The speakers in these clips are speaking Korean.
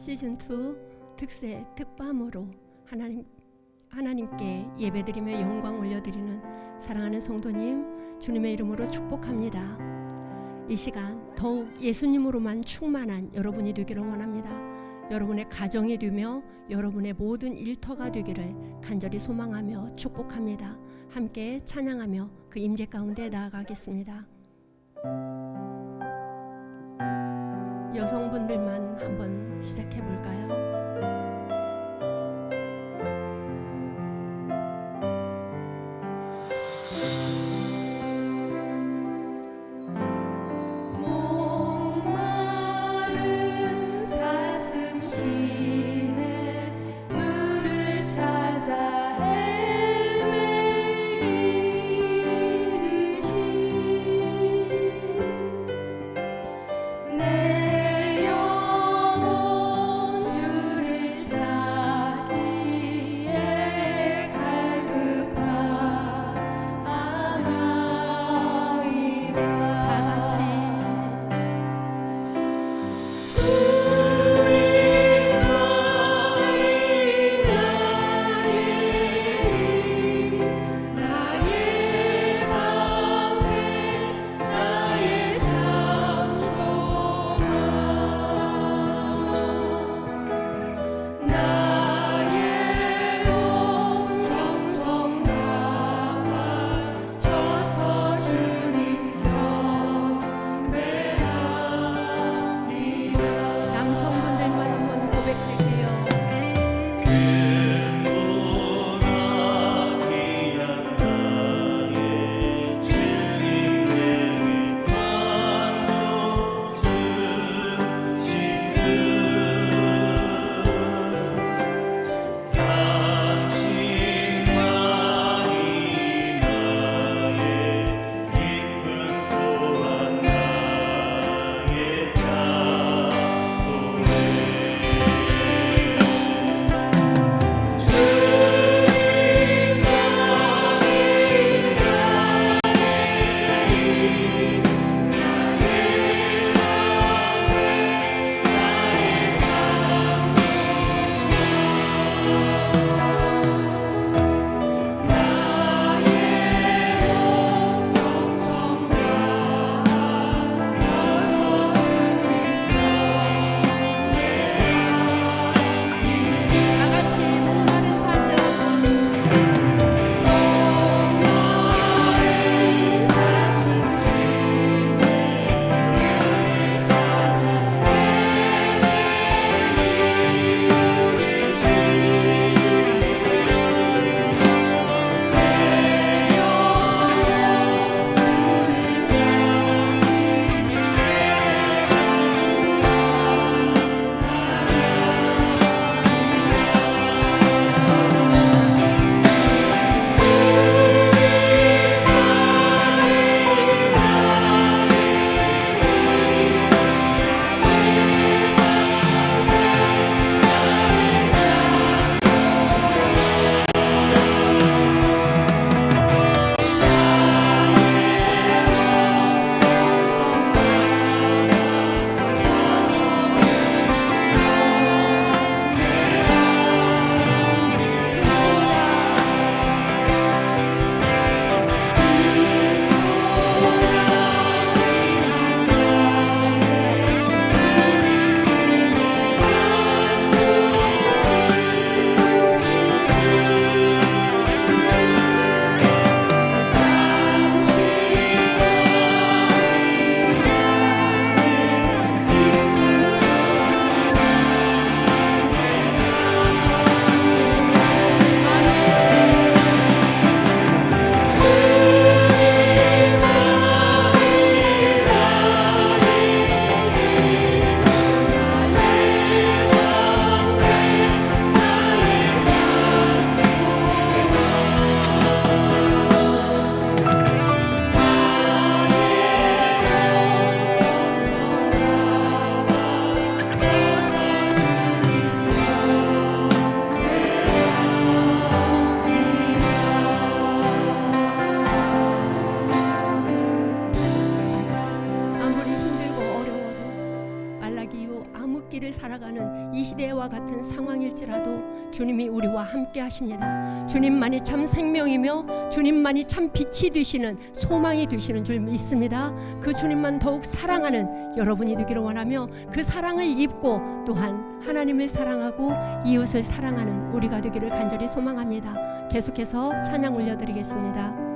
시즌2 특세 특밤으로 하나님께 예배드리며 영광 올려드리는 사랑하는 성도님, 주님의 이름으로 축복합니다. 이 시간 더욱 예수님으로만 충만한 여러분이 되기를 원합니다. 여러분의 가정이 되며 여러분의 모든 일터가 되기를 간절히 소망하며 축복합니다. 함께 찬양하며 그 임재 가운데 나아가겠습니다. 여성분들만 한번 시작해 볼까요? 황흑길을 살아가는 이 시대와 같은 상황일지라도 주님이 우리와 함께 하십니다. 주님만이 참 생명이며 주님만이 참 빛이 되시는 소망이 되시는 줄 믿습니다. 그 주님만 더욱 사랑하는 여러분이 되기를 원하며 그 사랑을 입고 또한 하나님을 사랑하고 이웃을 사랑하는 우리가 되기를 간절히 소망합니다. 계속해서 찬양 올려드리겠습니다.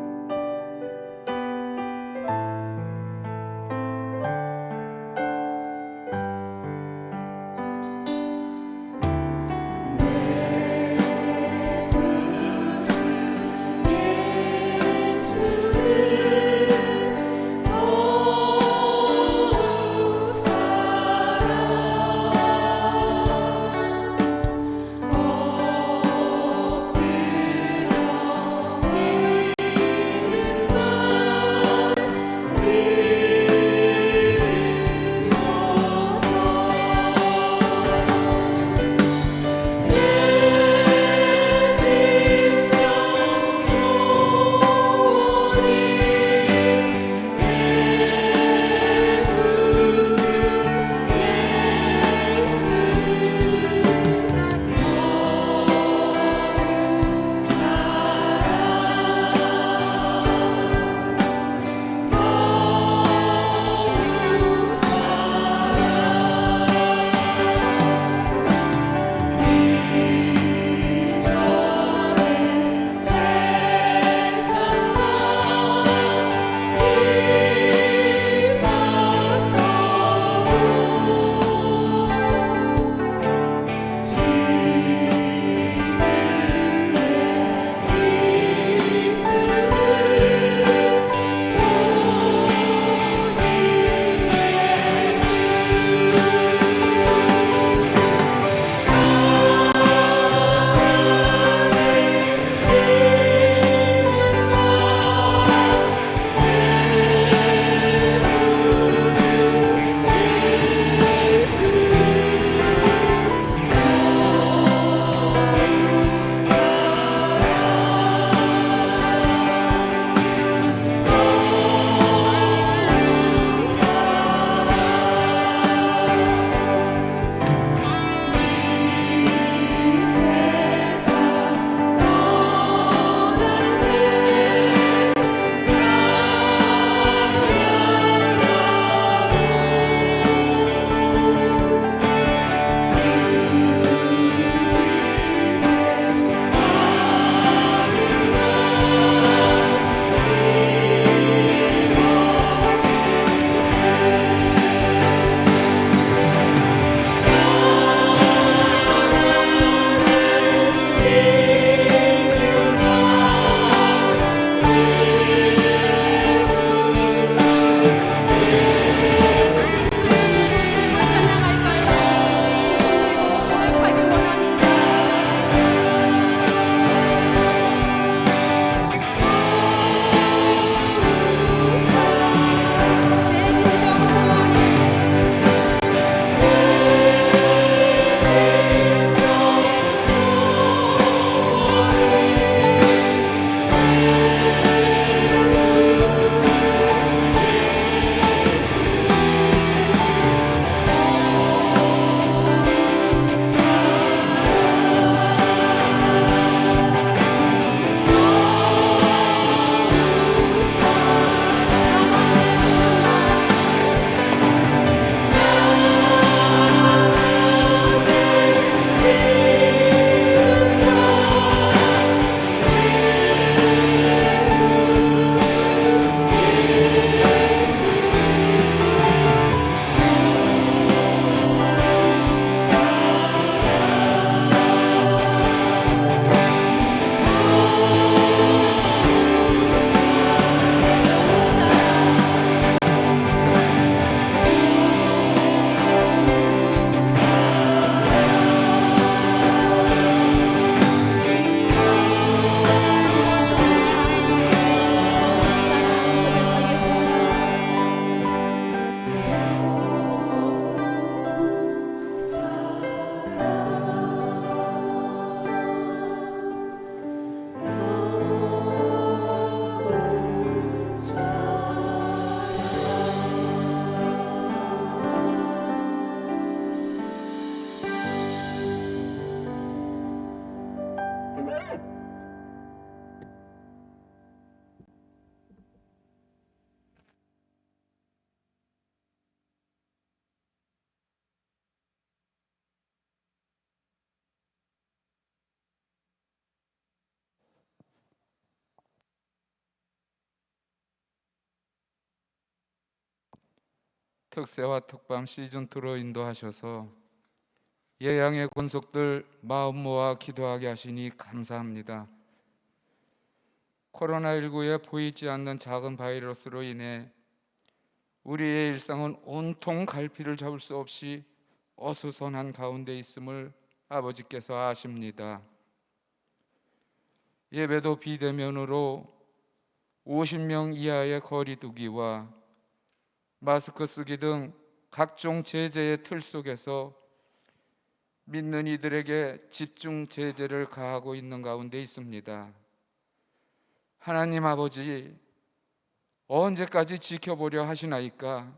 특세와 특밤 시즌2로 인도하셔서 예양의 권속들 마음 모아 기도하게 하시니 감사합니다. 코로나19에 보이지 않는 작은 바이러스로 인해 우리의 일상은 온통 갈피를 잡을 수 없이 어수선한 가운데 있음을 아버지께서 아십니다. 예배도 비대면으로 50명 이하의 거리 두기와 마스크 쓰기 등 각종 제재의 틀 속에서 믿는 이들에게 집중 제재를 가하고 있는 가운데 있습니다. 하나님 아버지, 언제까지 지켜보려 하시나이까?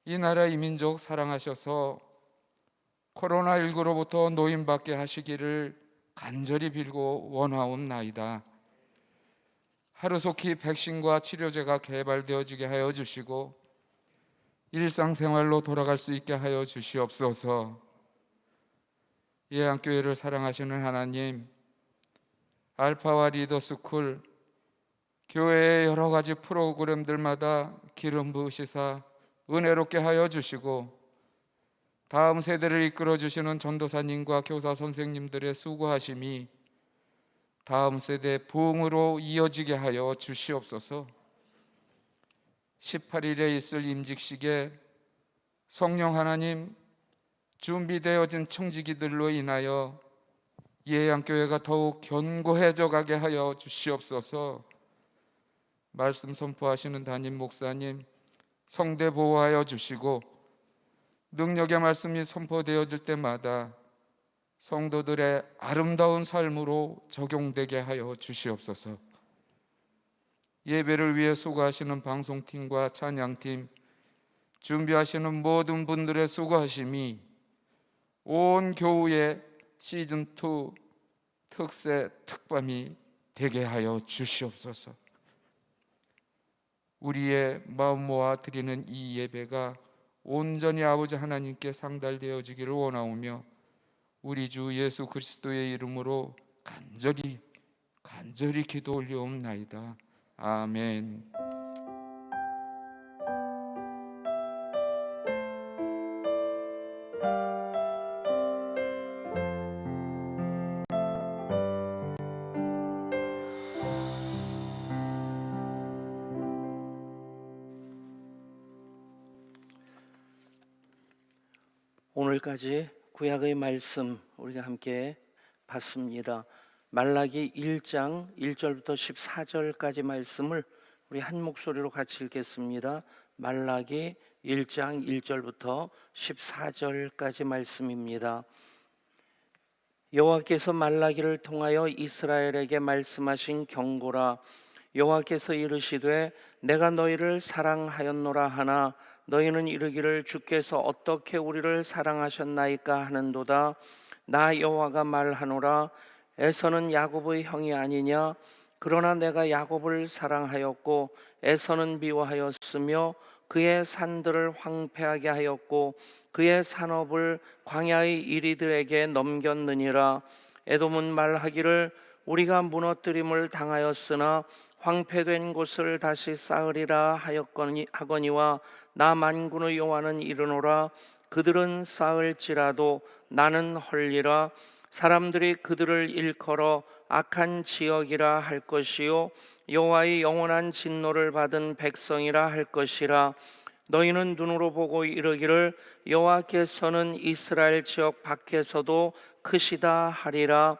이 나라 이 민족 사랑하셔서 코로나19로부터 노임받게 하시기를 간절히 빌고 원하옵나이다. 하루속히 백신과 치료제가 개발되어지게 하여 주시고 일상생활로 돌아갈 수 있게 하여 주시옵소서. 예양교회를 사랑하시는 하나님, 알파와 리더스쿨, 교회의 여러 가지 프로그램들마다 기름 부으시사 은혜롭게 하여 주시고 다음 세대를 이끌어 주시는 전도사님과 교사 선생님들의 수고하심이 다음 세대 부흥으로 이어지게 하여 주시옵소서. 18일에 있을 임직식에 성령 하나님 준비되어진 청지기들로 인하여 예양교회가 더욱 견고해져 가게 하여 주시옵소서. 말씀 선포하시는 담임 목사님 성대 보호하여 주시고 능력의 말씀이 선포되어질 때마다 성도들의 아름다운 삶으로 적용되게 하여 주시옵소서. 예배를 위해 수고하시는 방송팀과 찬양팀, 준비하시는 모든 분들의 수고하심이 온 교우의 시즌2 특세 특밤이 되게 하여 주시옵소서. 우리의 마음 모아 드리는 이 예배가 온전히 아버지 하나님께 상달되어지기를 원하오며 우리 주 예수 그리스도의 이름으로 간절히 기도 올리옵나이다. 아멘. 오늘까지 구약의 말씀 우리가 함께 봤습니다. 말라기 1장 1절부터 14절까지 말씀을 우리 한 목소리로 같이 읽겠습니다. 말라기 1장 1절부터 14절까지 말씀입니다. 여호와께서 말라기를 통하여 이스라엘에게 말씀하신 경고라. 여호와께서 이르시되 내가 너희를 사랑하였노라 하나 너희는 이르기를 주께서 어떻게 우리를 사랑하셨나이까 하는도다. 나 여호와가 말하노라. 에서는 야곱의 형이 아니냐? 그러나 내가 야곱을 사랑하였고 에서는 미워하였으며 그의 산들을 황폐하게 하였고 그의 산업을 광야의 이리들에게 넘겼느니라. 에돔은 말하기를 우리가 무너뜨림을 당하였으나 황폐된 곳을 다시 쌓으리라 하거니와 나 만군의 여호와는 이르노라. 그들은 쌓을지라도 나는 헐리라. 사람들이 그들을 일컬어 악한 지역이라 할 것이요 여호와의 영원한 진노를 받은 백성이라 할 것이라. 너희는 눈으로 보고 이르기를 여호와께서는 이스라엘 지역 밖에서도 크시다 하리라.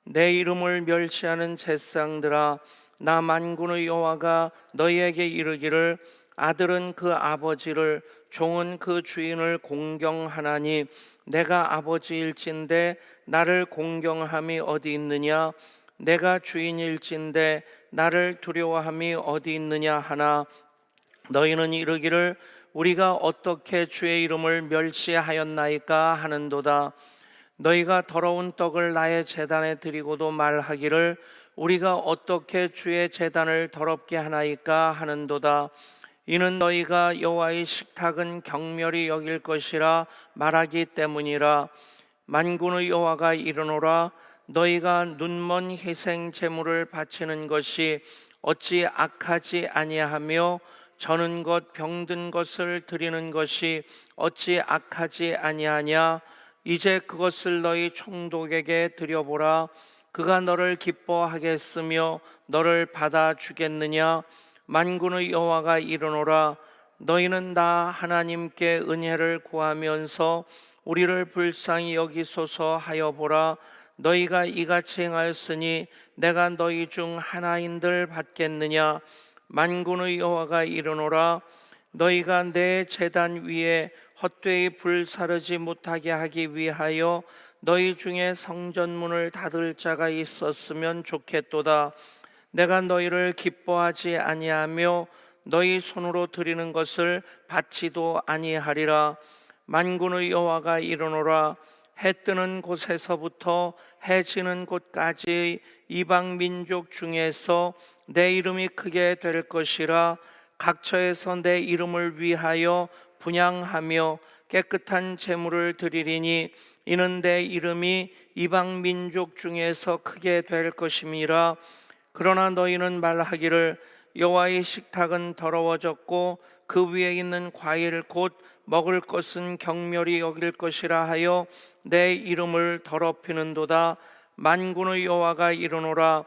내 이름을 멸시하는 제사장들아, 나 만군의 여호와가 너희에게 이르기를 아들은 그 아버지를 종은 그 주인을 공경하나니 내가 아버지일진데 나를 공경함이 어디 있느냐? 내가 주인일진데 나를 두려워함이 어디 있느냐 하나 너희는 이르기를 우리가 어떻게 주의 이름을 멸시하였나이까 하는도다. 너희가 더러운 떡을 나의 제단에 드리고도 말하기를 우리가 어떻게 주의 제단을 더럽게 하나이까 하는도다. 이는 너희가 여호와의 식탁은 경멸히 여길 것이라 말하기 때문이라. 만군의 여호와가 이르노라. 너희가 눈먼 희생 제물을 바치는 것이 어찌 악하지 아니하며 저는 것 병든 것을 드리는 것이 어찌 악하지 아니하냐. 이제 그것을 너희 총독에게 드려보라. 그가 너를 기뻐하겠으며 너를 받아주겠느냐. 만군의 여호와가 이르노라. 너희는 나 하나님께 은혜를 구하면서 우리를 불쌍히 여기소서 하여 보라. 너희가 이같이 행하였으니 내가 너희 중 하나인들 받겠느냐. 만군의 여호와가 이르노라. 너희가 내 제단 위에 헛되이 불사르지 못하게 하기 위하여 너희 중에 성전문을 닫을 자가 있었으면 좋겠도다. 내가 너희를 기뻐하지 아니하며 너희 손으로 드리는 것을 받지도 아니하리라. 만군의 여호와가 이르노라. 해 뜨는 곳에서부터 해 지는 곳까지 이방 민족 중에서 내 이름이 크게 될 것이라. 각처에서 내 이름을 위하여 분향하며 깨끗한 제물을 드리리니 이는 내 이름이 이방 민족 중에서 크게 될 것임이라. 그러나 너희는 말하기를 여호와의 식탁은 더러워졌고 그 위에 있는 과일 곧 먹을 것은 경멸이 여길 것이라 하여 내 이름을 더럽히는도다. 만군의 여호와가 이르노라.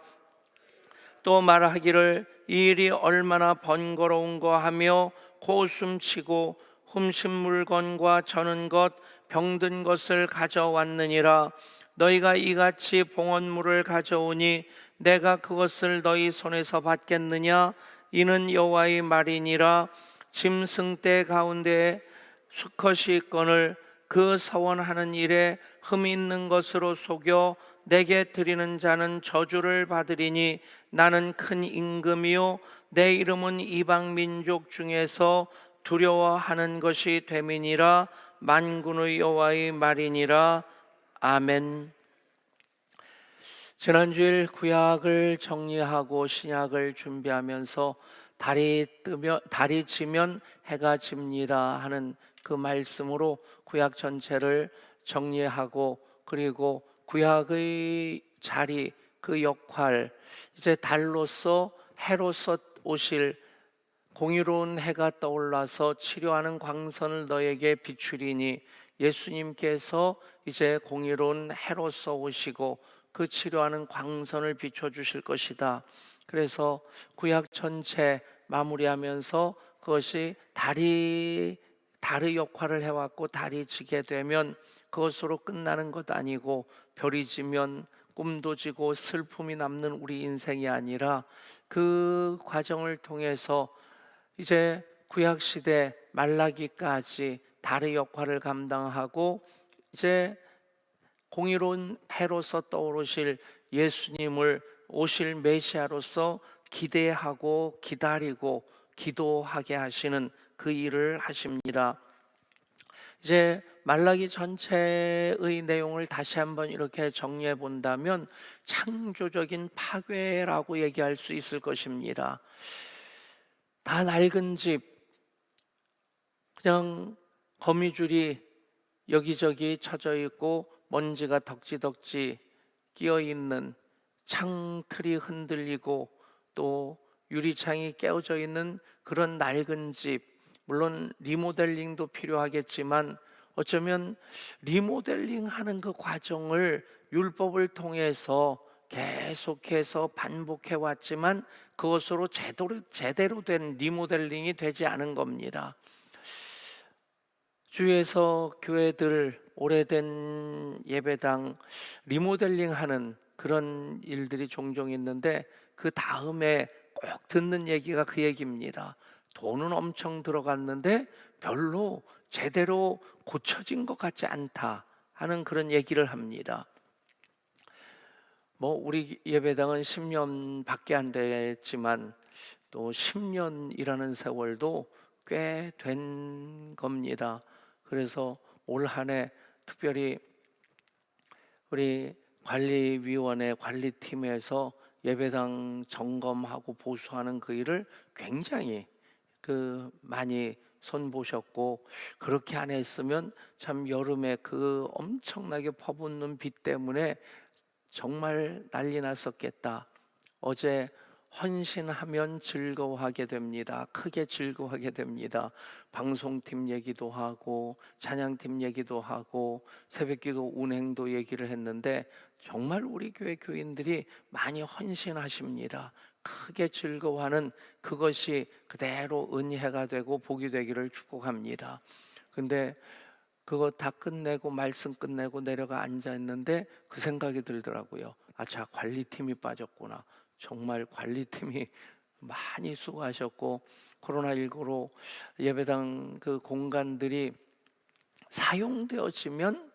또 말하기를 이 일이 얼마나 번거로운가 하며 고숨치고 훔친 물건과 저는 것 병든 것을 가져왔느니라. 너희가 이같이 봉헌물을 가져오니 내가 그것을 너희 손에서 받겠느냐. 이는 여호와의 말이니라. 짐승 떼 가운데 수컷이 있거늘 그 서원하는 일에 흠 있는 것으로 속여 내게 드리는 자는 저주를 받으리니 나는 큰 임금이요 내 이름은 이방 민족 중에서 두려워하는 것이 됨이니라. 만군의 여호와의 말이니라. 아멘. 지난주일 구약을 정리하고 신약을 준비하면서 달이 지면 해가 집니다 하는 그 말씀으로 구약 전체를 정리하고, 그리고 구약의 자리, 그 역할, 이제 달로서 해로서 오실 공의로운 해가 떠올라서 치료하는 광선을 너에게 비추리니 예수님께서 이제 공의로운 해로서 오시고 그 치료하는 광선을 비춰주실 것이다. 그래서 구약 전체 마무리하면서 그것이 달의 역할을 해왔고 달이 지게 되면 그것으로 끝나는 것 아니고 별이 지면 꿈도 지고 슬픔이 남는 우리 인생이 아니라 그 과정을 통해서 이제 구약시대 말라기까지 달의 역할을 감당하고 이제 공의로운 해로서 떠오르실 예수님을 오실 메시아로서 기대하고 기다리고 기도하게 하시는 그 일을 하십니다. 이제 말라기 전체의 내용을 다시 한번 이렇게 정리해 본다면 창조적인 파괴라고 얘기할 수 있을 것입니다. 다 낡은 집, 그냥 거미줄이 여기저기 쳐져 있고 먼지가 덕지덕지 끼어 있는, 창틀이 흔들리고 또 유리창이 깨어져 있는 그런 낡은 집, 물론 리모델링도 필요하겠지만 어쩌면 리모델링하는 그 과정을 율법을 통해서 계속해서 반복해 왔지만 그것으로 제대로 된 리모델링이 되지 않은 겁니다. 주위에서 교회들 오래된 예배당 리모델링하는 그런 일들이 종종 있는데 그 다음에 꼭 듣는 얘기가 그 얘기입니다. 돈은 엄청 들어갔는데 별로 제대로 고쳐진 것 같지 않다 하는 그런 얘기를 합니다. 우리 예배당은 10년밖에 안 됐지만 또 10년이라는 세월도 꽤 된 겁니다. 그래서 올 한 해 특별히 우리 관리위원회 관리팀에서 예배당 점검하고 보수하는 그 일을 굉장히 많이 손보셨고, 그렇게 안 했으면 참 여름에 그 엄청나게 퍼붓는 비 때문에 정말 난리 났었겠다. 어제 헌신하면 즐거워하게 됩니다. 크게 즐거워하게 됩니다. 방송팀 얘기도 하고 찬양팀 얘기도 하고 새벽기도 운행도 얘기를 했는데 정말 우리 교회 교인들이 많이 헌신하십니다. 크게 즐거워하는 그것이 그대로 은혜가 되고 복이 되기를 축복합니다. 근데 그거 다 끝내고 말씀 끝내고 내려가 앉아 있는데 그 생각이 들더라고요. 자, 관리팀이 빠졌구나. 정말 관리팀이 많이 수고하셨고, 코로나19로 예배당 그 공간들이 사용되어지면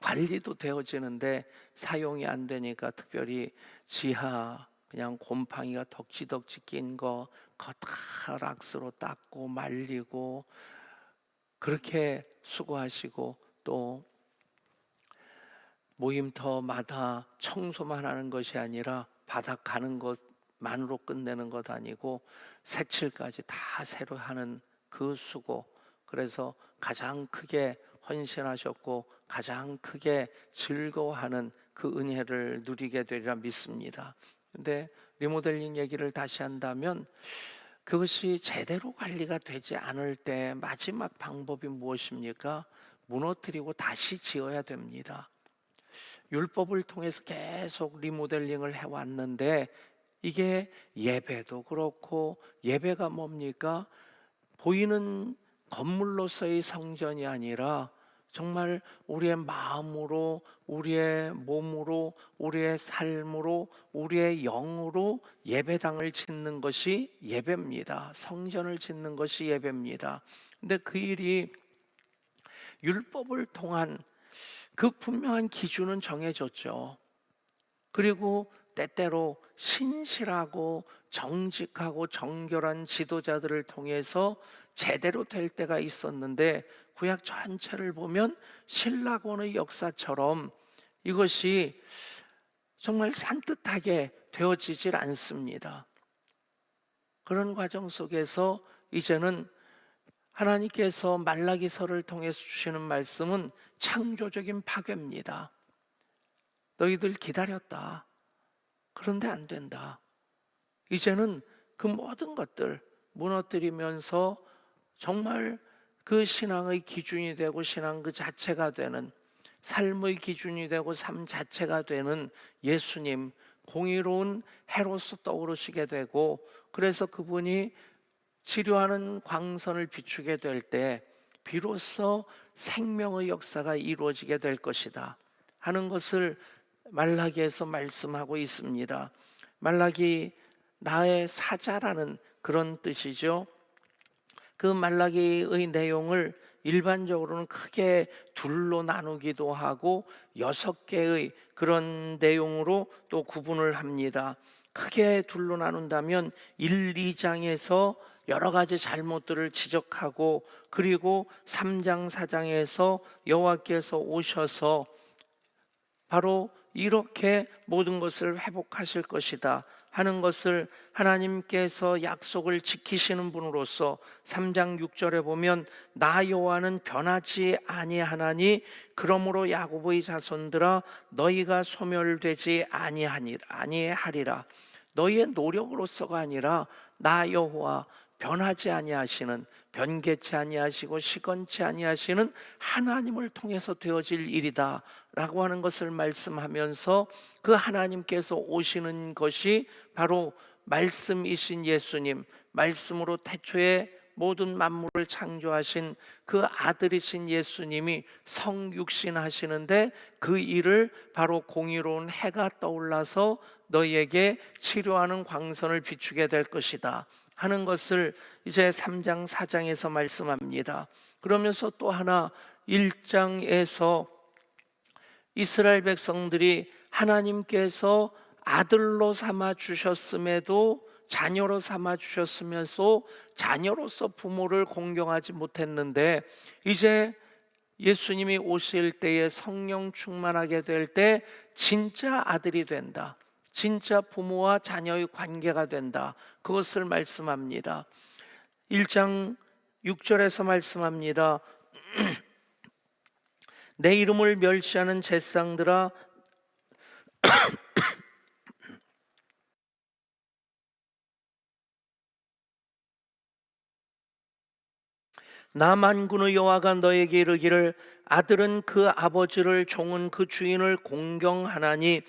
관리도 되어지는데 사용이 안 되니까, 특별히 지하 그냥 곰팡이가 덕지덕지 낀 거 그거 다 락스로 닦고 말리고 그렇게 수고하시고, 또 모임터마다 청소만 하는 것이 아니라 바닥 가는 것만으로 끝내는 것 아니고 색칠까지 다 새로 하는 그 수고, 그래서 가장 크게 헌신하셨고 가장 크게 즐거워하는 그 은혜를 누리게 되리라 믿습니다. 근데 리모델링 얘기를 다시 한다면, 그것이 제대로 관리가 되지 않을 때 마지막 방법이 무엇입니까? 무너뜨리고 다시 지어야 됩니다. 율법을 통해서 계속 리모델링을 해왔는데, 이게 예배도 그렇고, 예배가 뭡니까? 보이는 건물로서의 성전이 아니라 정말 우리의 마음으로, 우리의 몸으로, 우리의 삶으로, 우리의 영으로 예배당을 짓는 것이 예배입니다. 성전을 짓는 것이 예배입니다. 근데 그 일이 율법을 통한 그 분명한 기준은 정해졌죠. 그리고 때때로 신실하고 정직하고 정결한 지도자들을 통해서 제대로 될 때가 있었는데, 구약 전체를 보면 신라곤의 역사처럼 이것이 정말 산뜻하게 되어지질 않습니다. 그런 과정 속에서 이제는 하나님께서 말라기서를 통해서 주시는 말씀은 창조적인 파괴입니다. 너희들 기다렸다. 그런데 안 된다. 이제는 그 모든 것들 무너뜨리면서 정말 그 신앙의 기준이 되고 신앙 그 자체가 되는, 삶의 기준이 되고 삶 자체가 되는 예수님, 공의로운 해로서 떠오르시게 되고, 그래서 그분이 치료하는 광선을 비추게 될 때 비로소 생명의 역사가 이루어지게 될 것이다 하는 것을 말라기에서 말씀하고 있습니다. 말라기, 나의 사자라는 그런 뜻이죠. 그 말라기의 내용을 일반적으로는 크게 둘로 나누기도 하고 6개의 그런 내용으로 또 구분을 합니다. 크게 둘로 나눈다면 1, 2장에서 여러 가지 잘못들을 지적하고, 그리고 3장, 4장에서 여호와께서 오셔서 바로 이렇게 모든 것을 회복하실 것이다 하는 것을 하나님께서 약속을 지키시는 분으로서 3장 6절에 보면, 나 여호와는 변하지 아니하나니 그러므로 야곱의 자손들아 너희가 소멸되지 아니하리라. 너희의 노력으로서가 아니라 나 여호와 변하지 아니하시는, 변개치 아니하시고 시건치 아니하시는 하나님을 통해서 되어질 일이다 라고 하는 것을 말씀하면서, 그 하나님께서 오시는 것이 바로 말씀이신 예수님, 말씀으로 태초에 모든 만물을 창조하신 그 아들이신 예수님이 성육신 하시는데, 그 일을 바로 공의로운 해가 떠올라서 너희에게 치료하는 광선을 비추게 될 것이다 하는 것을 이제 3장 4장에서 말씀합니다. 그러면서 또 하나 1장에서 이스라엘 백성들이 하나님께서 아들로 삼아 주셨음에도, 자녀로 삼아 주셨으면서 자녀로서 부모를 공경하지 못했는데, 이제 예수님이 오실 때에 성령 충만하게 될 때 진짜 아들이 된다, 진짜 부모와 자녀의 관계가 된다, 그것을 말씀합니다. 1장 6절에서 말씀합니다. 내 이름을 멸시하는 제쌍들아 나 만군의 여호와가 너에게 이르기를 아들은 그 아버지를 종은 그 주인을 공경하나니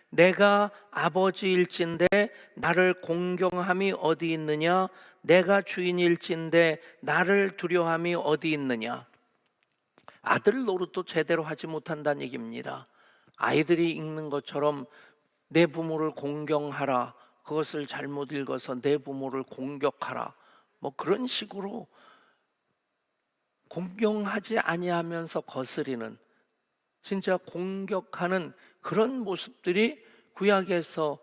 내가 아버지일진데 나를 공경함이 어디 있느냐? 내가 주인일진데 나를 두려움이 어디 있느냐? 아들 노릇도 제대로 하지 못한다는 얘기입니다. 아이들이 읽는 것처럼 내 부모를 공경하라, 그것을 잘못 읽어서 내 부모를 공격하라, 뭐 그런 식으로 공경하지 아니하면서 거스리는, 진짜 공격하는 그런 모습들이 구약에서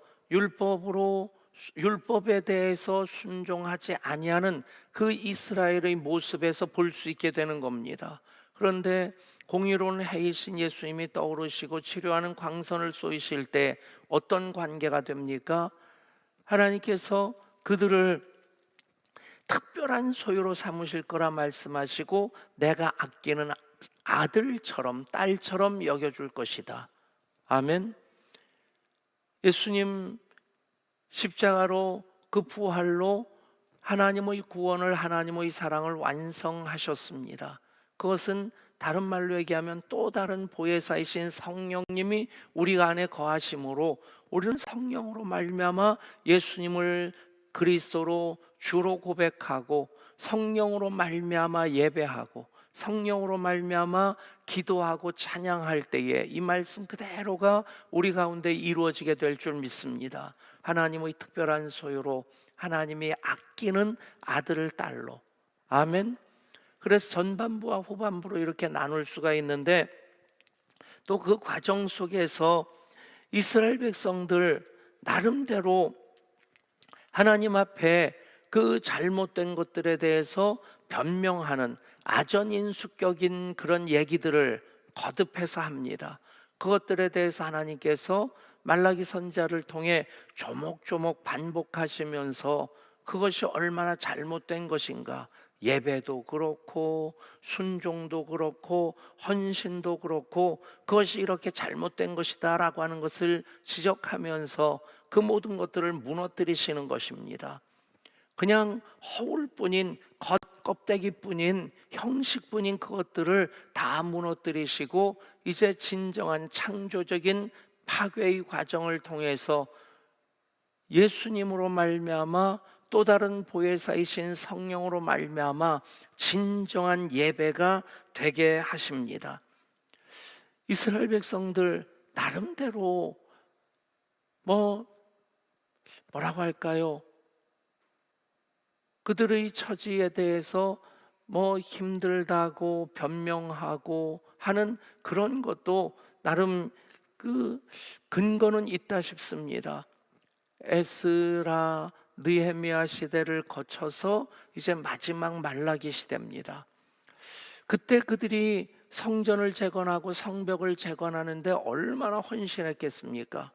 율법에 대해서 순종하지 아니하는 그 이스라엘의 모습에서 볼 수 있게 되는 겁니다. 그런데 공의로운 해이신 예수님이 떠오르시고 치료하는 광선을 쏘이실 때 어떤 관계가 됩니까? 하나님께서 그들을 특별한 소유로 삼으실 거라 말씀하시고 내가 아끼는 아들처럼 딸처럼 여겨줄 것이다. 아멘. 예수님 십자가로 그 부활로 하나님의 구원을, 하나님의 사랑을 완성하셨습니다. 그것은 다른 말로 얘기하면 또 다른 보혜사이신 성령님이 우리 안에 거하심으로 우리는 성령으로 말미암아 예수님을 그리스도로 주로 고백하고 성령으로 말미암아 예배하고 성령으로 말미암아 기도하고 찬양할 때에 이 말씀 그대로가 우리 가운데 이루어지게 될 줄 믿습니다. 하나님의 특별한 소유로, 하나님이 아끼는 아들을 딸로. 아멘. 그래서 전반부와 후반부로 이렇게 나눌 수가 있는데, 또 그 과정 속에서 이스라엘 백성들 나름대로 하나님 앞에 그 잘못된 것들에 대해서 변명하는 아전인수격인 그런 얘기들을 거듭해서 합니다. 그것들에 대해서 하나님께서 말라기 선지자를 통해 조목조목 반복하시면서 그것이 얼마나 잘못된 것인가, 예배도 그렇고 순종도 그렇고 헌신도 그렇고 그것이 이렇게 잘못된 것이다 라고 하는 것을 지적하면서 그 모든 것들을 무너뜨리시는 것입니다. 그냥 허울뿐인, 겉껍데기뿐인, 형식뿐인 그것들을 다 무너뜨리시고 이제 진정한 창조적인 파괴의 과정을 통해서 예수님으로 말미암아 또 다른 보혜사이신 성령으로 말미암아 진정한 예배가 되게 하십니다. 이스라엘 백성들 나름대로 뭐라고 할까요? 그들의 처지에 대해서 힘들다고 변명하고 하는 그런 것도 나름 그 근거는 있다 싶습니다. 에스라, 느헤미야 시대를 거쳐서 이제 마지막 말라기 시대입니다. 그때 그들이 성전을 재건하고 성벽을 재건하는데 얼마나 헌신했겠습니까?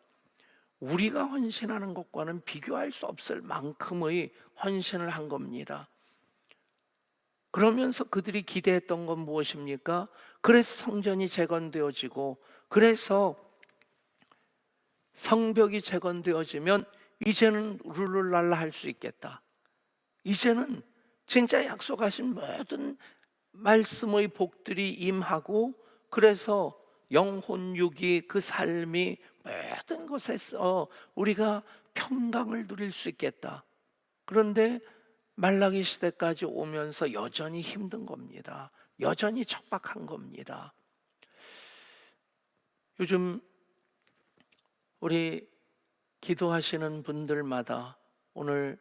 우리가 헌신하는 것과는 비교할 수 없을 만큼의 헌신을 한 겁니다. 그러면서 그들이 기대했던 건 무엇입니까? 그래서 성전이 재건되어지고, 그래서 성벽이 재건되어지면 이제는 룰루랄라 할 수 있겠다. 이제는 진짜 약속하신 모든 말씀의 복들이 임하고, 그래서 영혼육이 그 삶이 모든 것에서 우리가 평강을 누릴 수 있겠다. 그런데 말라기 시대까지 오면서 여전히 힘든 겁니다. 여전히 척박한 겁니다. 요즘 우리 기도하시는 분들마다, 오늘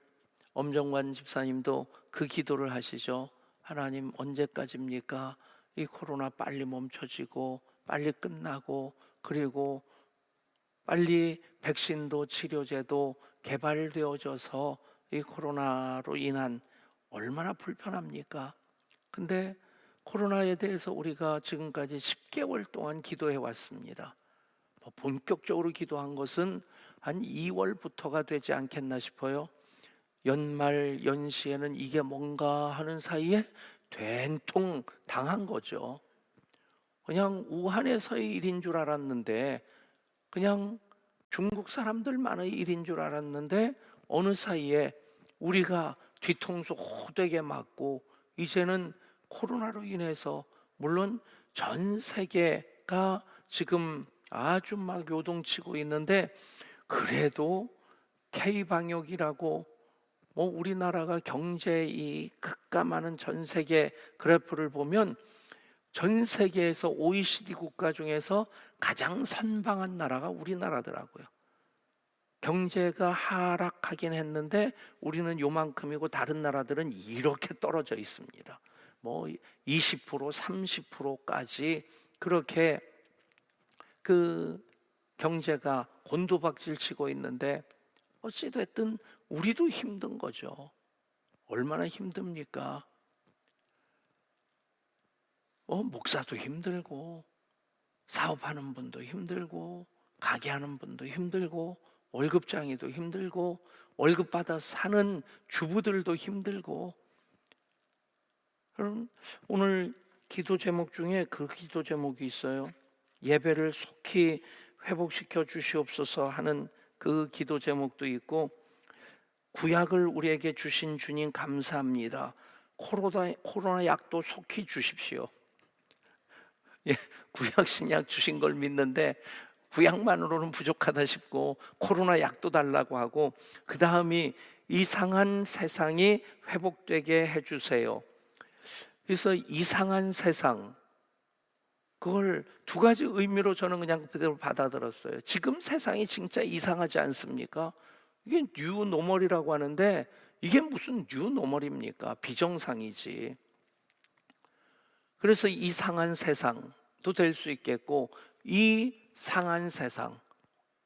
엄정관 집사님도 그 기도를 하시죠. 하나님, 언제까지입니까? 이 코로나 빨리 멈춰지고 빨리 끝나고, 그리고 빨리 백신도 치료제도 개발되어져서 이 코로나로 인한 얼마나 불편합니까? 근데 코로나에 대해서 우리가 지금까지 10개월 동안 기도해 왔습니다. 본격적으로 기도한 것은 한 2월부터가 되지 않겠나 싶어요. 연말 연시에는 이게 뭔가 하는 사이에 된통 당한 거죠. 그냥 우한에서의 일인 줄 알았는데, 그냥 중국 사람들만의 일인 줄 알았는데, 어느 사이에 우리가 뒤통수 호되게 맞고 이제는 코로나로 인해서 물론 전 세계가 지금 아주 막 요동치고 있는데, 그래도 K방역이라고 우리나라가 경제 이 급감하는 전 세계 그래프를 보면 전 세계에서 OECD 국가 중에서 가장 선방한 나라가 우리나라더라고요. 경제가 하락하긴 했는데 우리는 요만큼이고 다른 나라들은 이렇게 떨어져 있습니다. 20%, 30%까지 그렇게 그 경제가 곤두박질 치고 있는데, 어찌됐든 우리도 힘든 거죠. 얼마나 힘듭니까? 목사도 힘들고, 사업하는 분도 힘들고, 가게 하는 분도 힘들고, 월급장이도 힘들고, 월급 받아 사는 주부들도 힘들고. 그럼 오늘 기도 제목 중에 그 기도 제목이 있어요. 예배를 속히 회복시켜 주시옵소서 하는 그 기도 제목도 있고, 구약을 우리에게 주신 주님 감사합니다. 코로나 약도 속히 주십시오. 예, 구약 신약 주신 걸 믿는데 구약만으로는 부족하다 싶고 코로나 약도 달라고 하고, 그 다음이 이상한 세상이 회복되게 해주세요. 그래서 이상한 세상, 그걸 두 가지 의미로 저는 그냥 그대로 받아들였어요. 지금 세상이 진짜 이상하지 않습니까? 이게 뉴노멀이라고 하는데 이게 무슨 뉴노멀입니까? 비정상이지. 그래서 이상한 세상도 될 수 있겠고, 이 상한 세상,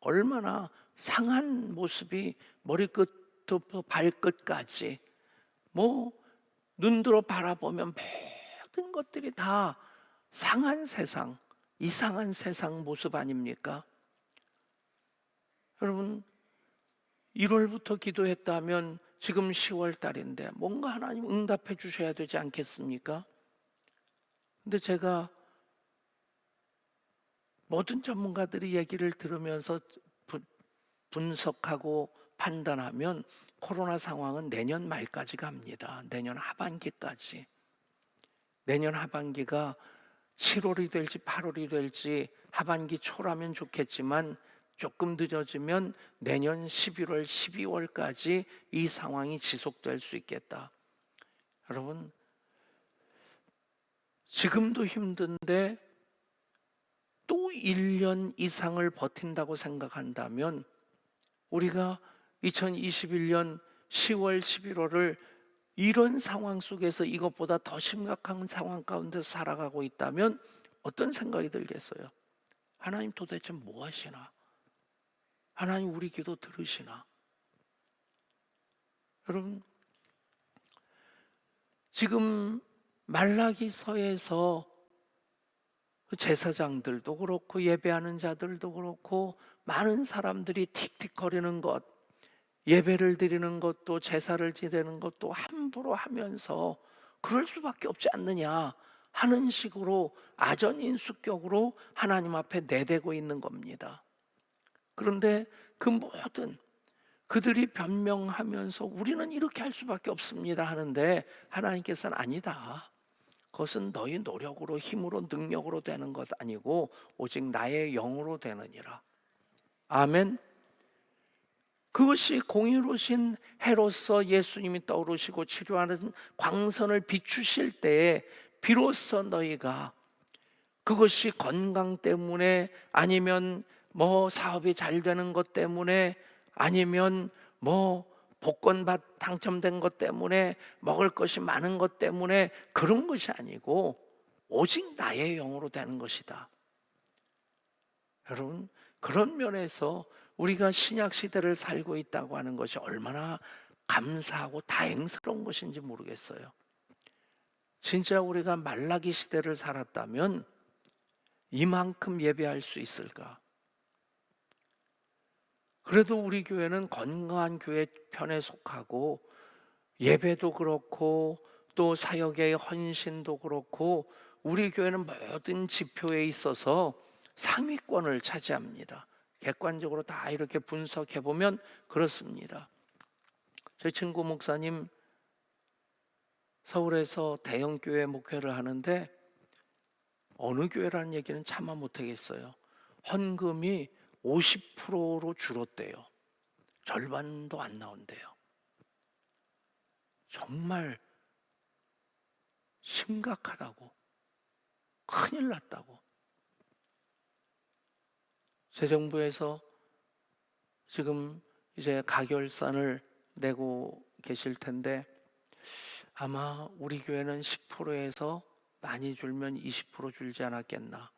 얼마나 상한 모습이 머리끝부터 발끝까지 눈들어 바라보면 모든 것들이 다 상한 세상, 이상한 세상 모습 아닙니까? 여러분, 1월부터 기도했다면 지금 10월 달인데 뭔가 하나님 응답해 주셔야 되지 않겠습니까? 근데 제가 모든 전문가들이 얘기를 들으면서 분석하고 판단하면 코로나 상황은 내년 말까지 갑니다. 내년 하반기까지. 내년 하반기가 7월이 될지 8월이 될지 하반기 초라면 좋겠지만 조금 늦어지면 내년 11월, 12월까지 이 상황이 지속될 수 있겠다. 여러분, 지금도 힘든데 또 1년 이상을 버틴다고 생각한다면 우리가 2021년 10월, 11월을 이런 상황 속에서 이것보다 더 심각한 상황 가운데 살아가고 있다면 어떤 생각이 들겠어요? 하나님 도대체 뭐 하시나? 하나님 우리 기도 들으시나? 여러분, 지금 말라기서에서 제사장들도 그렇고 예배하는 자들도 그렇고 많은 사람들이 틱틱거리는 것, 예배를 드리는 것도 제사를 지내는 것도 함부로 하면서 그럴 수밖에 없지 않느냐 하는 식으로 아전인수격으로 하나님 앞에 내대고 있는 겁니다. 그런데 그 모든 그들이 변명하면서 우리는 이렇게 할 수밖에 없습니다 하는데 하나님께서는 아니다. 그것은 너희 노력으로 힘으로 능력으로 되는 것 아니고 오직 나의 영으로 되느니라. 아멘. 그것이 공의로우신 해로서 예수님이 떠오르시고 치료하는 광선을 비추실 때에 비로소 너희가, 그것이 건강 때문에 아니면 사업이 잘 되는 것 때문에 아니면 복권 당첨된 것 때문에 먹을 것이 많은 것 때문에 그런 것이 아니고 오직 나의 영으로 되는 것이다. 여러분, 그런 면에서 우리가 신약 시대를 살고 있다고 하는 것이 얼마나 감사하고 다행스러운 것인지 모르겠어요. 진짜 우리가 말라기 시대를 살았다면 이만큼 예배할 수 있을까? 그래도 우리 교회는 건강한 교회 편에 속하고 예배도 그렇고 또 사역의 헌신도 그렇고 우리 교회는 모든 지표에 있어서 상위권을 차지합니다. 객관적으로 다 이렇게 분석해 보면 그렇습니다. 저희 친구 목사님 서울에서 대형 교회 목회를 하는데 어느 교회라는 얘기는 차마 못하겠어요. 헌금이 50%로 줄었대요. 절반도 안 나온대요. 정말 심각하다고, 큰일 났다고. 새 정부에서 지금 이제 가결산을 내고 계실 텐데 아마 우리 교회는 10%에서 많이 줄면 20% 줄지 않았겠나.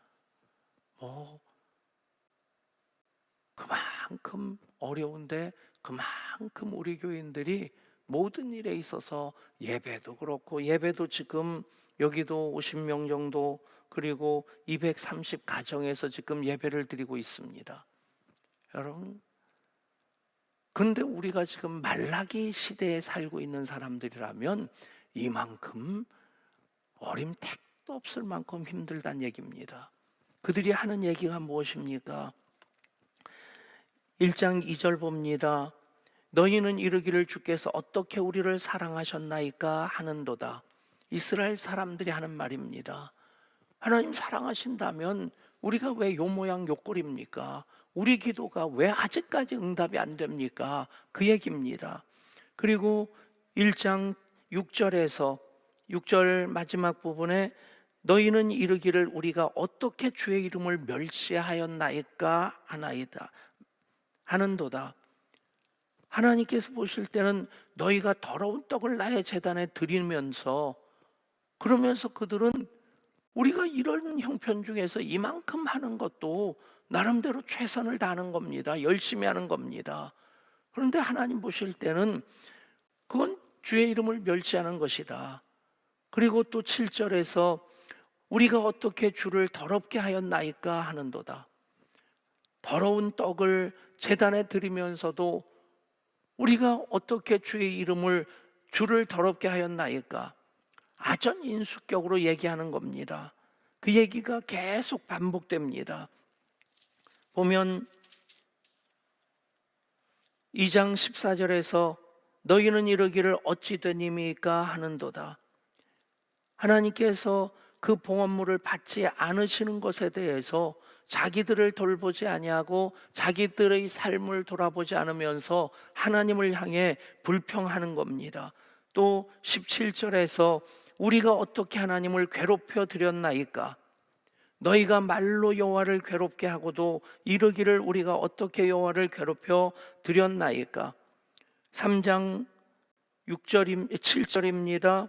그만큼 어려운데 그만큼 우리 교인들이 모든 일에 있어서 예배도 그렇고, 예배도 지금 여기도 50명 정도, 그리고 230 가정에서 지금 예배를 드리고 있습니다. 여러분, 그런데 우리가 지금 말라기 시대에 살고 있는 사람들이라면 이만큼 어림택도 없을 만큼 힘들다는 얘기입니다. 그들이 하는 얘기가 무엇입니까? 1장 2절 봅니다. 너희는 이르기를 주께서 어떻게 우리를 사랑하셨나이까 하는도다. 이스라엘 사람들이 하는 말입니다. 하나님 사랑하신다면 우리가 왜 요 모양 요 꼴입니까? 우리 기도가 왜 아직까지 응답이 안 됩니까? 그 얘기입니다. 그리고 1장 6절에서 6절 마지막 부분에 너희는 이르기를 우리가 어떻게 주의 이름을 멸시하였나이까 하는도다. 하나님께서 보실 때는 너희가 더러운 떡을 나의 제단에 드리면서, 그러면서 그들은 우리가 이런 형편 중에서 이만큼 하는 것도 나름대로 최선을 다하는 겁니다. 열심히 하는 겁니다. 그런데 하나님 보실 때는 그건 주의 이름을 멸시하는 것이다. 그리고 또 7절에서 우리가 어떻게 주를 더럽게 하였나이까 하는도다. 더러운 떡을 제단에 드리면서도 우리가 어떻게 주를 더럽게 하였나이까? 아전인수격으로 얘기하는 겁니다. 그 얘기가 계속 반복됩니다. 보면 2장 14절에서 너희는 이르기를 어찌 되님이까 하는도다. 하나님께서 그 봉헌물을 받지 않으시는 것에 대해서 자기들을 돌보지 아니하고 자기들의 삶을 돌아보지 않으면서 하나님을 향해 불평하는 겁니다. 또 17절에서 우리가 어떻게 하나님을 괴롭혀 드렸나이까? 너희가 말로 여호와를 괴롭게 하고도 이르기를 우리가 어떻게 여호와를 괴롭혀 드렸나이까? 3장 7절입니다.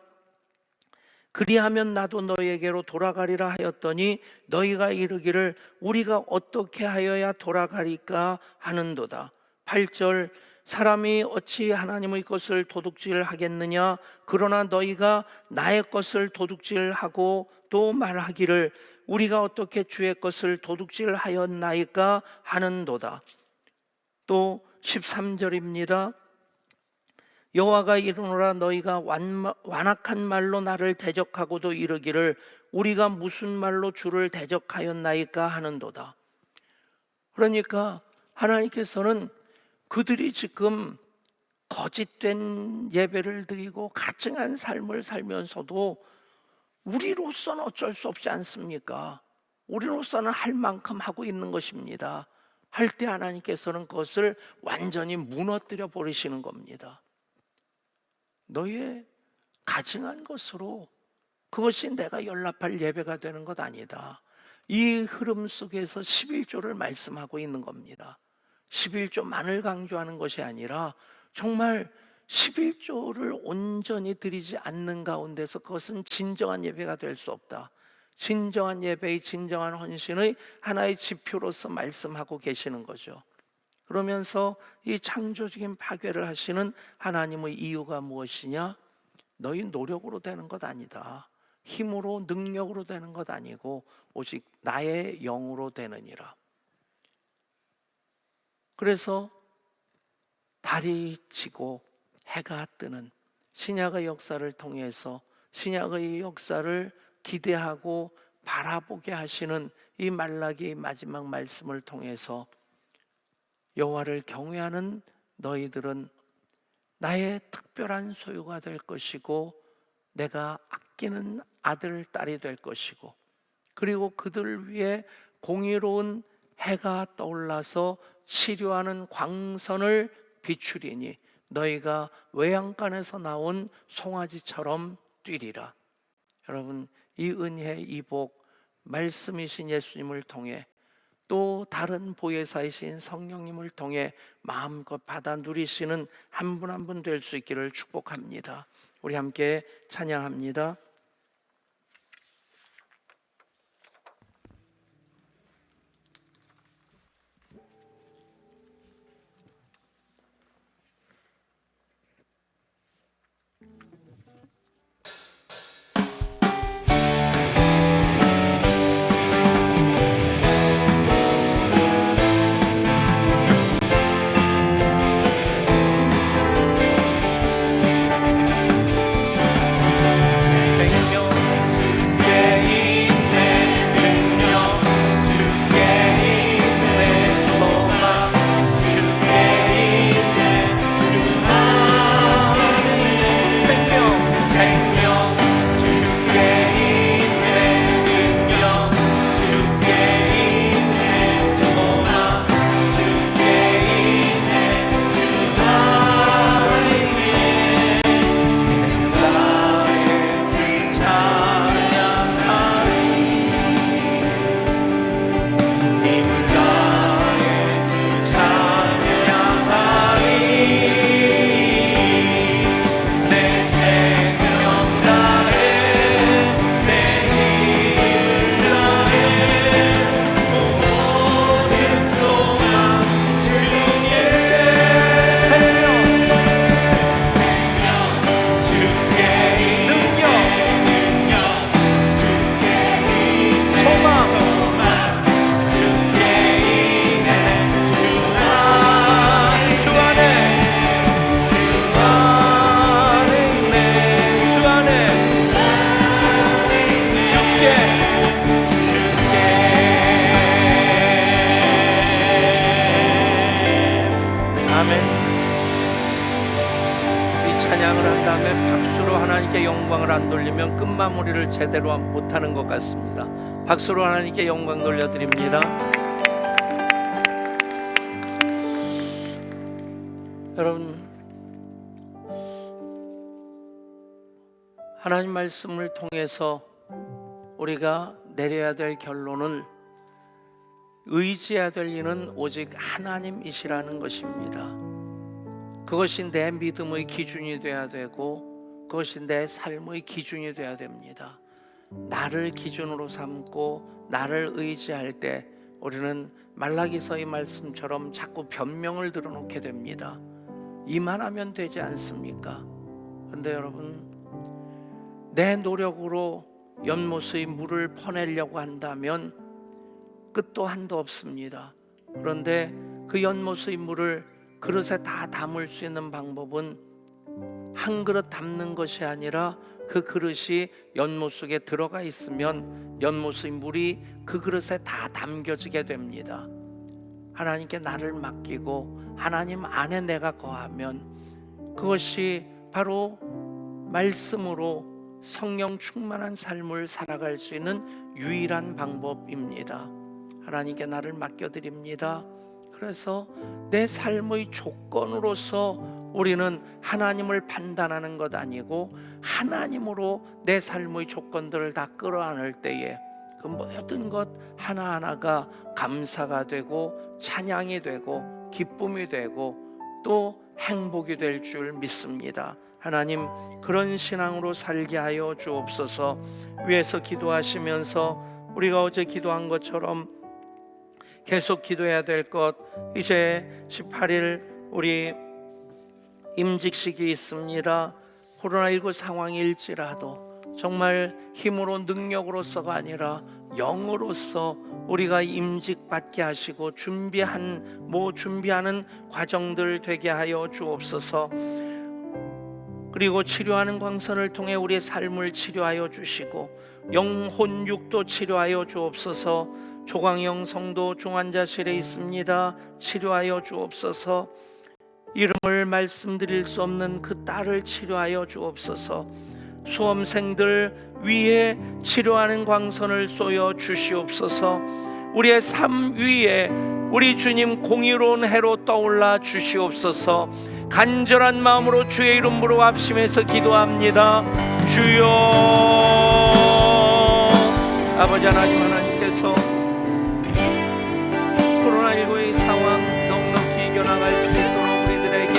그리하면 나도 너희에게로 돌아가리라 하였더니 너희가 이르기를 우리가 어떻게 하여야 돌아가리까 하는도다. 8절 사람이 어찌 하나님의 것을 도둑질하겠느냐? 그러나 너희가 나의 것을 도둑질하고 또 말하기를 우리가 어떻게 주의 것을 도둑질하였나이까 하는도다. 또 13절입니다. 여호와가 이르노라 너희가 완악한 말로 나를 대적하고도 이르기를 우리가 무슨 말로 주를 대적하였나이까 하는도다. 그러니까 하나님께서는 그들이 지금 거짓된 예배를 드리고 가증한 삶을 살면서도 우리로서는 어쩔 수 없지 않습니까? 우리로서는 할 만큼 하고 있는 것입니다. 할 때 하나님께서는 그것을 완전히 무너뜨려 버리시는 겁니다. 너의 가증한 것으로 그것이 내가 연락할 예배가 되는 것 아니다. 이 흐름 속에서 11조를 말씀하고 있는 겁니다. 11조만을 강조하는 것이 아니라 정말 11조를 온전히 드리지 않는 가운데서 그것은 진정한 예배가 될 수 없다. 진정한 예배의 진정한 헌신의 하나의 지표로서 말씀하고 계시는 거죠. 그러면서 이 창조적인 파괴를 하시는 하나님의 이유가 무엇이냐? 너희 노력으로 되는 것 아니다. 힘으로 능력으로 되는 것 아니고 오직 나의 영으로 되느니라. 그래서 달이 지고 해가 뜨는 신약의 역사를 통해서 신약의 역사를 기대하고 바라보게 하시는 이 말라기의 마지막 말씀을 통해서 여호와를 경외하는 너희들은 나의 특별한 소유가 될 것이고 내가 아끼는 아들, 딸이 될 것이고, 그리고 그들을 위해 공의로운 해가 떠올라서 치료하는 광선을 비추리니 너희가 외양간에서 나온 송아지처럼 뛰리라. 여러분, 이 은혜, 이 복, 말씀이신 예수님을 통해 또 다른 보혜사이신 성령님을 통해 마음껏 받아 누리시는 한 분 한 분 될 수 있기를 축복합니다. 우리 함께 찬양합니다. 영광을 안 돌리면 끝마무리를 제대로 못하는 것 같습니다. 박수로 하나님께 영광 돌려드립니다. 여러분, 하나님 말씀을 통해서 우리가 내려야 될 결론은 의지해야 될 이는 오직 하나님이시라는 것입니다. 그것이 내 믿음의 기준이 돼야 되고 그것이 내 삶의 기준이 돼야 됩니다. 나를 기준으로 삼고 나를 의지할 때 우리는 말라기서의 말씀처럼 자꾸 변명을 들어놓게 됩니다. 이만하면 되지 않습니까? 그런데 여러분, 내 노력으로 연못의 물을 퍼내려고 한다면 끝도 한도 없습니다. 그런데 그 연못의 물을 그릇에 다 담을 수 있는 방법은 한 그릇 담는 것이 아니라 그 그릇이 연못 속에 들어가 있으면 연못의 물이 그 그릇에 다 담겨지게 됩니다. 하나님께 나를 맡기고 하나님 안에 내가 거하면 그것이 바로 말씀으로 성령 충만한 삶을 살아갈 수 있는 유일한 방법입니다. 하나님께 나를 맡겨드립니다. 그래서 내 삶의 조건으로서 우리는 하나님을 판단하는 것 아니고 하나님으로 내 삶의 조건들을 다 끌어안을 때에 그 모든 것 하나하나가 감사가 되고 찬양이 되고 기쁨이 되고 또 행복이 될 줄 믿습니다. 하나님, 그런 신앙으로 살게 하여 주옵소서. 위에서 기도하시면서 우리가 어제 기도한 것처럼 계속 기도해야 될 것, 이제 18일 우리 임직식이 있습니다. 코로나19 상황일지라도 정말 힘으로 능력으로서가 아니라 영으로서 우리가 임직받게 하시고 준비하는 과정들 되게 하여 주옵소서. 그리고 치료하는 광선을 통해 우리의 삶을 치료하여 주시고 영혼 육도 치료하여 주옵소서. 조광영 성도 중환자실에 있습니다. 치료하여 주옵소서. 이름을 말씀드릴 수 없는 그 딸을 치료하여 주옵소서. 수험생들 위에 치료하는 광선을 쏘여 주시옵소서. 우리의 삶 위에 우리 주님 공의로운 해로 떠올라 주시옵소서. 간절한 마음으로 주의 이름으로 합심해서 기도합니다. 주여. 아버지 하나님, 하나님께서 코로나19의 상황 넉넉히 이겨나갈 수 있도록 우리들에게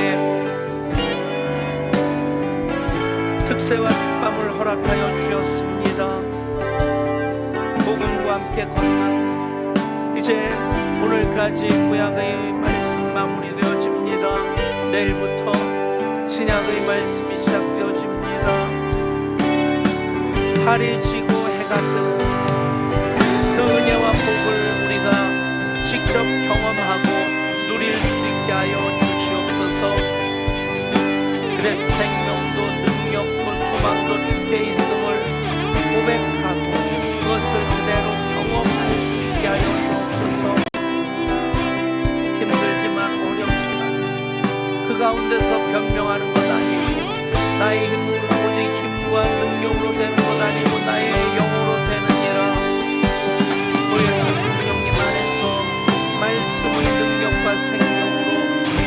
특세와 특감을 허락하여 주셨습니다. 복음과 함께 건강. 이제 오늘까지 구약의 말씀 마무리되어집니다. 내일부터 신약의 말씀이 시작되어집니다. 달이 지고 해가 뜨는 그 은혜와 복을 우리가 직접 경험하고 누릴 수 있게 하여 주시옵소서. 그래서 생명도 능력도 소망도 주께 있음을 고백하고 그것을 그대로 경험할 수 있게 하여 주옵소서. 힘들지만 어렵지만 그 가운데서 변명하는 것 아니고 나의 힘으로 오직 힘과 능력으로 되는 것 아니고 나의 영으로 되느니라. 오해서 성령님 안에서 말씀의 능력과 생명으로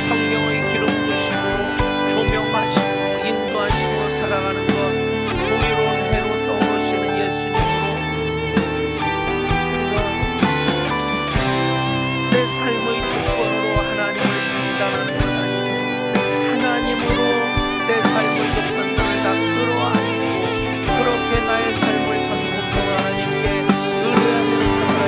성령의 기름 부심으로 조명하시고 인도하시고 살아가는 것, 공의로운 해로 떠오르시는 예수님으로 내 삶의 조건으로 하나님을 판단하는 것 아니고 하나님으로 내 삶의 조건들을 다 끌어안고 그렇게 나의 삶을 전복하고 하나님께 의뢰하는 생활을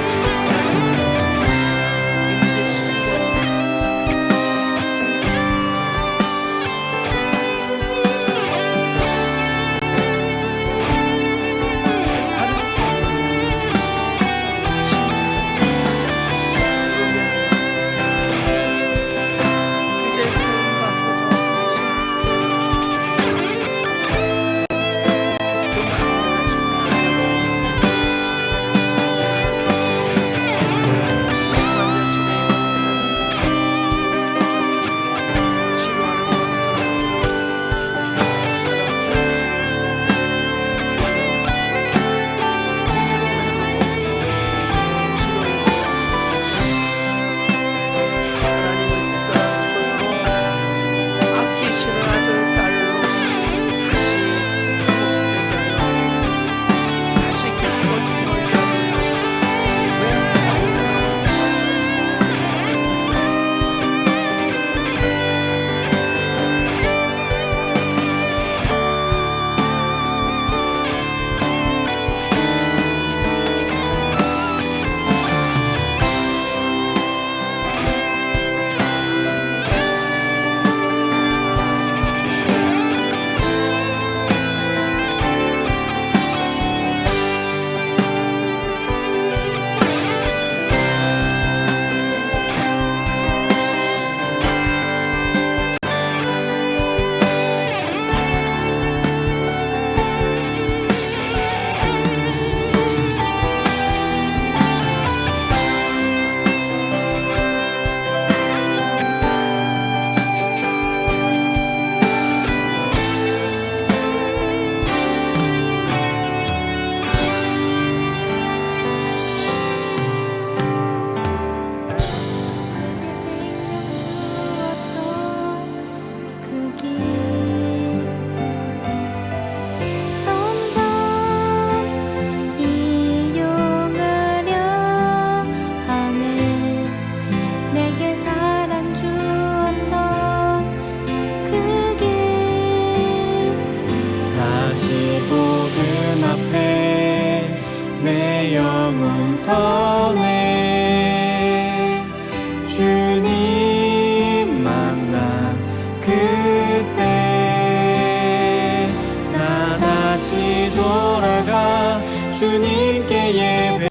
주님께 예배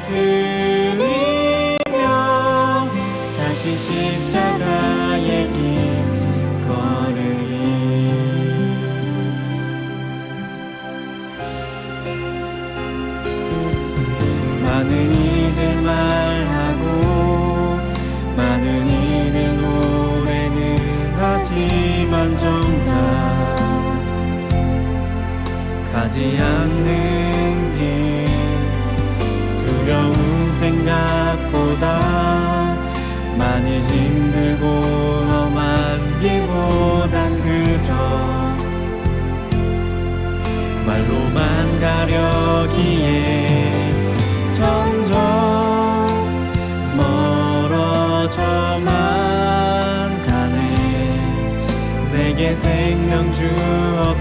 드리며 다시 십자가의 길 걸으리. 많은 이들 말하고 많은 이들 노래는 하지만 정작 가지 않는 길 두려운 생각보다 많이 힘들고 험한 길보단 그저 말로만 가려기에 점점 멀어져만 가네. 내게 생명 주옵소서.